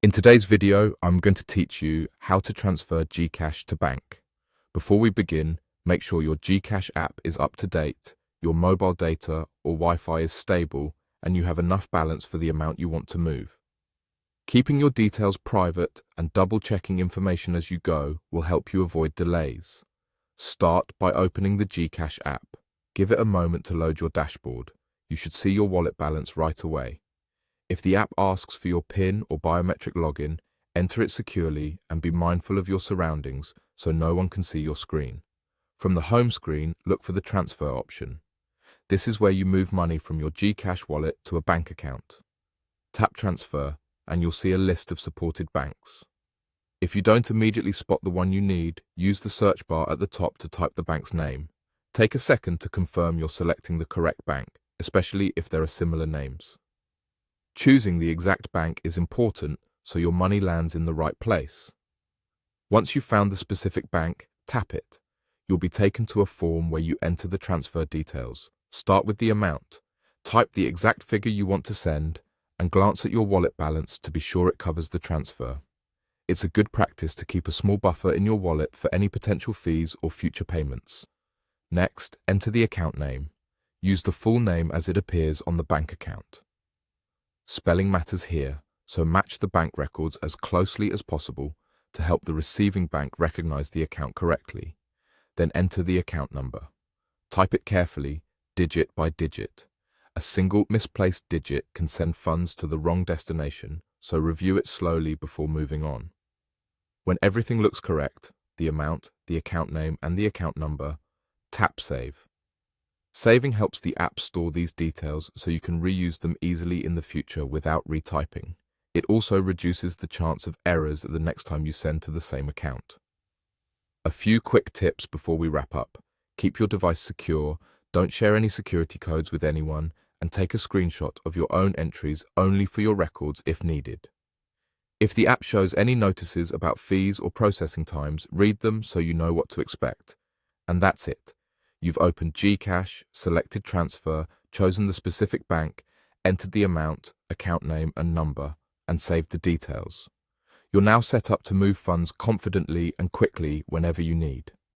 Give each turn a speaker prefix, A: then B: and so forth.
A: In today's video, I'm going to teach you how to transfer GCash to bank. Before we begin, make sure your GCash app is up to date, your mobile data or Wi-Fi is stable, and you have enough balance for the amount you want to move. Keeping your details private and double-checking information as you go will help you avoid delays. Start by opening the GCash app. Give it a moment to load your dashboard. You should see your wallet balance right away. If the app asks for your PIN or biometric login, enter it securely and be mindful of your surroundings so no one can see your screen. From the home screen, look for the transfer option. This is where you move money from your GCash wallet to a bank account. Tap transfer and you'll see a list of supported banks. If you don't immediately spot the one you need, use the search bar at the top to type the bank's name. Take a second to confirm you're selecting the correct bank, especially if there are similar names. Choosing the exact bank is important so your money lands in the right place. Once you've found the specific bank, tap it. You'll be taken to a form where you enter the transfer details. Start with the amount. Type the exact figure you want to send and glance at your wallet balance to be sure it covers the transfer. It's a good practice to keep a small buffer in your wallet for any potential fees or future payments. Next, enter the account name. Use the full name as it appears on the bank account. Spelling matters here, so match the bank records as closely as possible to help the receiving bank recognize the account correctly. Then enter the account number. Type it carefully, digit by digit. A single misplaced digit can send funds to the wrong destination, so review it slowly before moving on. When everything looks correct, the amount, the account name, and the account number, tap Save. Saving helps the app store these details so you can reuse them easily in the future without retyping. It also reduces the chance of errors the next time you send to the same account. A few quick tips before we wrap up. Keep your device secure, don't share any security codes with anyone, and take a screenshot of your own entries only for your records if needed. If the app shows any notices about fees or processing times, read them so you know what to expect. And that's it. You've opened GCash, selected transfer, chosen the specific bank, entered the amount, account name and number, and saved the details. You're now set up to move funds confidently and quickly whenever you need.